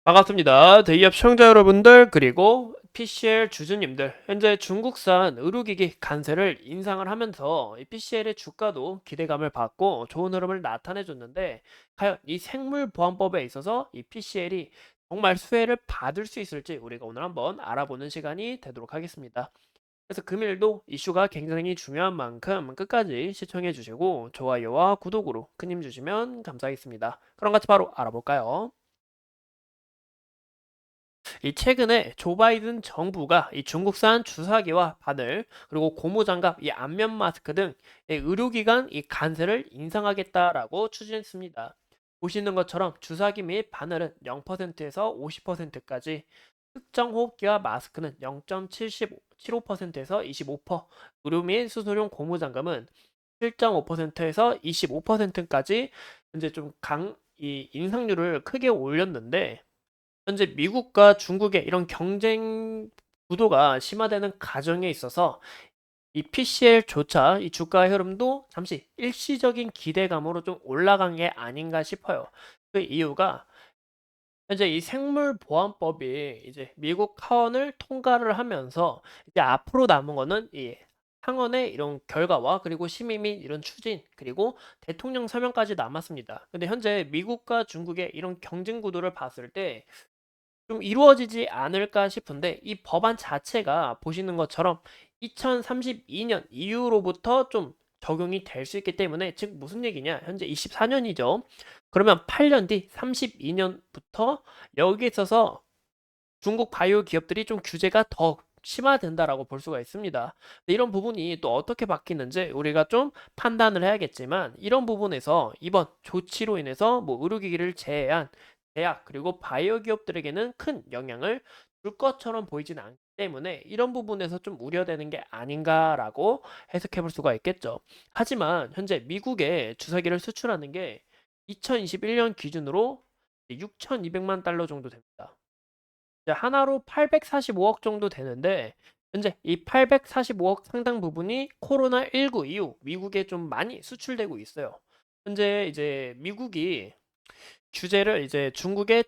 반갑습니다. 대기업 시청자 여러분들 그리고 PCL 주주님들, 현재 중국산 의료기기 관세를 인상을 하면서 이 PCL의 주가도 기대감을 받고 좋은 흐름을 나타내 줬는데, 과연 이 생물보안법에 있어서 이 PCL이 정말 수혜를 받을 수 있을지 우리가 오늘 한번 알아보는 시간이 되도록 하겠습니다. 그래서 금일도 이슈가 굉장히 중요한 만큼 끝까지 시청해 주시고 좋아요와 구독으로 큰 힘 주시면 감사하겠습니다. 그럼 같이 바로 알아볼까요? 이 최근에 조 바이든 정부가 이 중국산 주사기와 바늘, 그리고 고무장갑, 이 안면 마스크 등 이 의료기관 이 관세를 인상하겠다라고 추진했습니다. 보시는 것처럼 주사기 및 바늘은 0%에서 50%까지, 특정 호흡기와 마스크는 0.75%에서 25%, 의료 및 수술용 고무장갑은 7.5%에서 25%까지 현재 이 인상률을 크게 올렸는데, 현재 미국과 중국의 이런 경쟁 구도가 심화되는 과정에 있어서 이 PCL조차 이 주가 흐름도 잠시 일시적인 기대감으로 좀 올라간 게 아닌가 싶어요. 그 이유가 현재 이 생물보안법이 이제 미국 하원을 통과를 하면서 이제 앞으로 남은 거는 이 상원의 이런 결과와 그리고 심의 및 이런 추진, 그리고 대통령 서명까지 남았습니다. 근데 현재 미국과 중국의 이런 경쟁 구도를 봤을 때 좀 이루어지지 않을까 싶은데, 이 법안 자체가 보시는 것처럼 2032년 이후로부터 좀 적용이 될 수 있기 때문에, 즉 무슨 얘기냐, 현재 24년이죠. 그러면 8년 뒤 32년부터 여기에 있어서 중국 바이오 기업들이 좀 규제가 더 심화된다라고 볼 수가 있습니다. 이런 부분이 또 어떻게 바뀌는지 우리가 좀 판단을 해야겠지만, 이런 부분에서 이번 조치로 인해서 뭐 의료기기를 제외한 대학 그리고 바이오 기업들에게는 큰 영향을 줄 것처럼 보이진 않기 때문에, 이런 부분에서 좀 우려되는 게 아닌가라고 해석해 볼 수가 있겠죠. 하지만 현재 미국에 주사기를 수출하는 게 2021년 기준으로 6,200만 달러 정도 됩니다. 이제 하나로 845억 정도 되는데, 현재 이 845억 상당 부분이 코로나19 이후 미국에 좀 많이 수출되고 있어요. 현재 이제 미국이 규제를 이제 중국의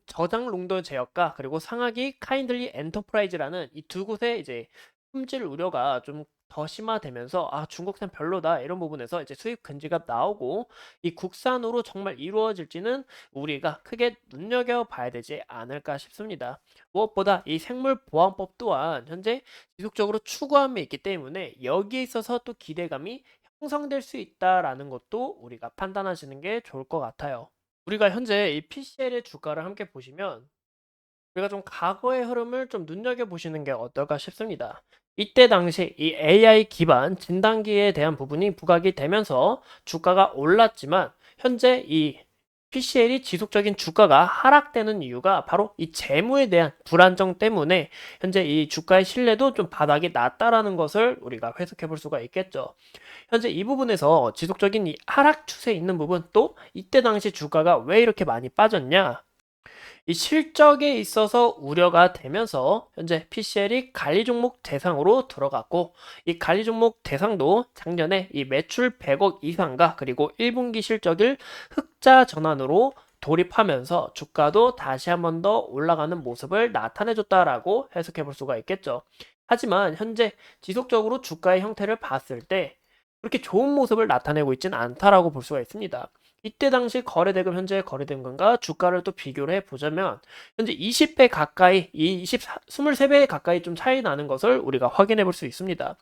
저장롱도 제약과 그리고 상하기 카인들리 엔터프라이즈라는 이 두 곳에 이제 품질 우려가 좀 더 심화되면서, 아 중국산 별로다 이런 부분에서 이제 수입 금지가 나오고, 이 국산으로 정말 이루어질지는 우리가 크게 눈여겨봐야 되지 않을까 싶습니다. 무엇보다 이 생물보안법 또한 현재 지속적으로 추구함에 있기 때문에, 여기에 있어서 또 기대감이 형성될 수 있다라는 것도 우리가 판단하시는 게 좋을 것 같아요. 우리가 현재 이 PCL의 주가를 함께 보시면, 우리가 좀 과거의 흐름을 좀 눈여겨보시는 게 어떨까 싶습니다. 이때 당시 이 AI 기반 진단기에 대한 부분이 부각이 되면서 주가가 올랐지만, 현재 이 PCL이 지속적인 주가가 하락되는 이유가 바로 이 재무에 대한 불안정 때문에 현재 이 주가의 신뢰도 좀 바닥이 났다라는 것을 우리가 해석해 볼 수가 있겠죠. 현재 이 부분에서 지속적인 이 하락 추세에 있는 부분, 또 이때 당시 주가가 왜 이렇게 많이 빠졌냐, 이 실적에 있어서 우려가 되면서 현재 PCL이 관리 종목 대상으로 들어갔고, 이 관리 종목 대상도 작년에 이 매출 100억 이상과 그리고 1분기 실적을 흑자 전환으로 돌입하면서 주가도 다시 한번 더 올라가는 모습을 나타내줬다라고 해석해 볼 수가 있겠죠. 하지만 현재 지속적으로 주가의 형태를 봤을 때 그렇게 좋은 모습을 나타내고 있지는 않다라고 볼 수가 있습니다. 이때 당시 거래대금, 현재 거래대금과 주가를 또 비교를 해보자면 현재 20배 가까이, 23배 가까이 좀 차이 나는 것을 우리가 확인해 볼 수 있습니다.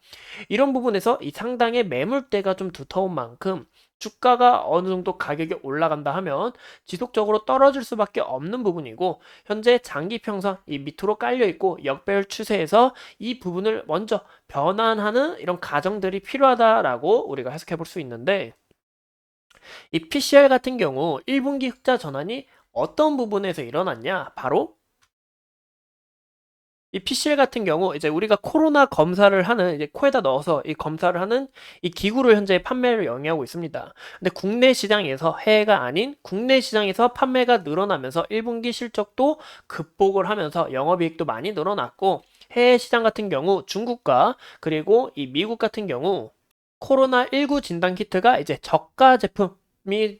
이런 부분에서 이 상당의 매물대가 좀 두터운 만큼, 주가가 어느 정도 가격이 올라간다 하면 지속적으로 떨어질 수밖에 없는 부분이고, 현재 장기 평선 이 밑으로 깔려 있고 역배열 추세에서 이 부분을 먼저 변환하는 이런 과정들이 필요하다라고 우리가 해석해 볼 수 있는데, 이 PCR 같은 경우 1분기 흑자 전환이 어떤 부분에서 일어났냐? 바로 이 PCR 같은 경우 이제 우리가 코로나 검사를 하는, 이제 코에다 넣어서 이 검사를 하는 이 기구를 현재 판매를 영위하고 있습니다. 근데 국내 시장에서, 해외가 아닌 국내 시장에서 판매가 늘어나면서 1분기 실적도 극복을 하면서 영업이익도 많이 늘어났고, 해외 시장 같은 경우 중국과 그리고 이 미국 같은 경우 코로나19 진단 키트가 이제 저가 제품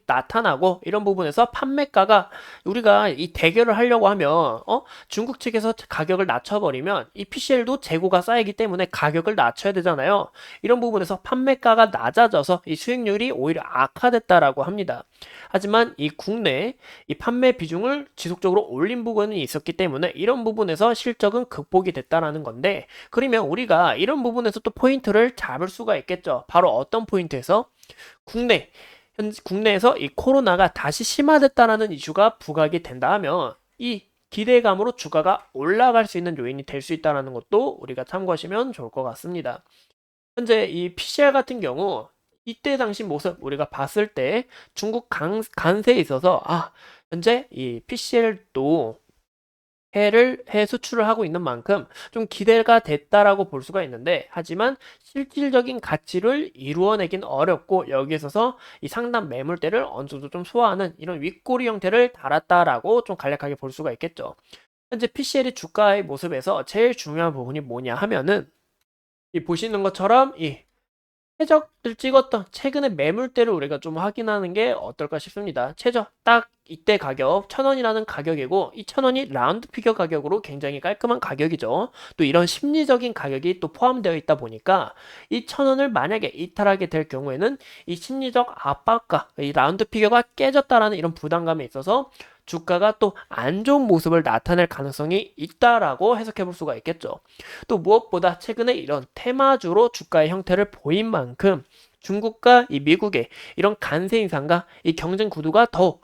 나타나고 이런 부분에서 판매가가 우리가 이 대결을 하려고 하면 중국 측에서 가격을 낮춰버리면 이 PCL도 재고가 쌓이기 때문에 가격을 낮춰야 되잖아요. 이런 부분에서 판매가가 낮아져서 이 수익률이 오히려 악화됐다라고 합니다. 하지만 이 국내 이 판매 비중을 지속적으로 올린 부분이 있었기 때문에 이런 부분에서 실적은 극복이 됐다라는 건데, 그러면 우리가 이런 부분에서 또 포인트를 잡을 수가 있겠죠. 바로 어떤 포인트에서 국내에서 이 코로나가 다시 심화됐다라는 이슈가 부각이 된다 하면 이 기대감으로 주가가 올라갈 수 있는 요인이 될 수 있다는 것도 우리가 참고하시면 좋을 것 같습니다. 현재 이 PCR 같은 경우 이때 당시 모습 우리가 봤을 때 중국 간세에 있어서 현재 이 PCL도 해 수출을 하고 있는 만큼 좀 기대가 됐다라고 볼 수가 있는데, 하지만 실질적인 가치를 이루어내긴 어렵고 여기에 있어서 이 상단 매물대를 어느 정도 좀 소화하는 이런 윗꼬리 형태를 달았다라고 좀 간략하게 볼 수가 있겠죠. 현재 PCL의 주가의 모습에서 제일 중요한 부분이 뭐냐 하면은 이 보시는 것처럼 이 최저를 찍었던 최근의 매물대를 우리가 좀 확인하는 게 어떨까 싶습니다. 최저 딱 이때 가격 1,000원이라는 가격이고 이 1,000원이 라운드 피겨 가격으로 굉장히 깔끔한 가격이죠. 또 이런 심리적인 가격이 또 포함되어 있다 보니까 이 1,000원을 만약에 이탈하게 될 경우에는 이 심리적 압박과 이 라운드 피겨가 깨졌다라는 이런 부담감에 있어서 주가가 또 안 좋은 모습을 나타낼 가능성이 있다라고 해석해 볼 수가 있겠죠. 또 무엇보다 최근에 이런 테마주로 주가의 형태를 보인 만큼 중국과 이 미국의 이런 관세 인상과 이 경쟁 구도가 더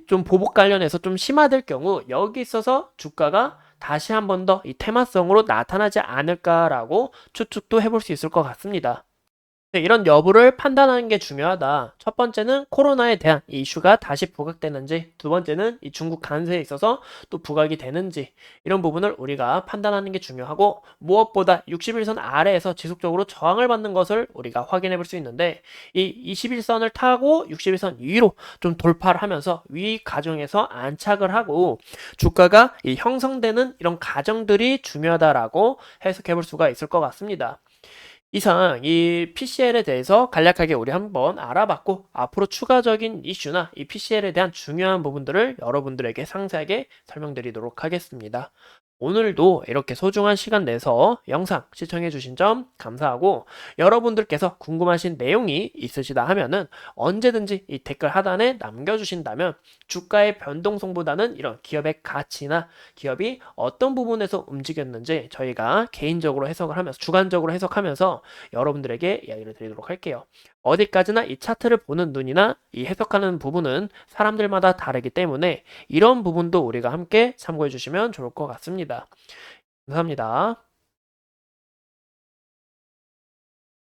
좀 보복 관련해서 좀 심화될 경우 여기 있어서 주가가 다시 한 번 더 이 테마성으로 나타나지 않을까라고 추측도 해볼 수 있을 것 같습니다. 네, 이런 여부를 판단하는 게 중요하다. 첫 번째는 코로나에 대한 이 이슈가 다시 부각되는지, 두 번째는 이 중국 관세에 있어서 또 부각이 되는지, 이런 부분을 우리가 판단하는 게 중요하고, 무엇보다 61선 아래에서 지속적으로 저항을 받는 것을 우리가 확인해 볼 수 있는데, 이 21선을 타고 61선 위로 좀 돌파를 하면서 위 과정에서 안착을 하고 주가가 이 형성되는 이런 과정들이 중요하다라고 해석해 볼 수가 있을 것 같습니다. 이상 이 PCL에 대해서 간략하게 우리 한번 알아봤고, 앞으로 추가적인 이슈나 이 PCL에 대한 중요한 부분들을 여러분들에게 상세하게 설명드리도록 하겠습니다. 오늘도 이렇게 소중한 시간 내서 영상 시청해 주신 점 감사하고, 여러분들께서 궁금하신 내용이 있으시다 하면은 언제든지 이 댓글 하단에 남겨주신다면 주가의 변동성보다는 이런 기업의 가치나 기업이 어떤 부분에서 움직였는지 저희가 개인적으로 해석을 하면서 주관적으로 해석하면서 여러분들에게 이야기를 드리도록 할게요. 어디까지나 이 차트를 보는 눈이나 이 해석하는 부분은 사람들마다 다르기 때문에 이런 부분도 우리가 함께 참고해 주시면 좋을 것 같습니다. 감사합니다.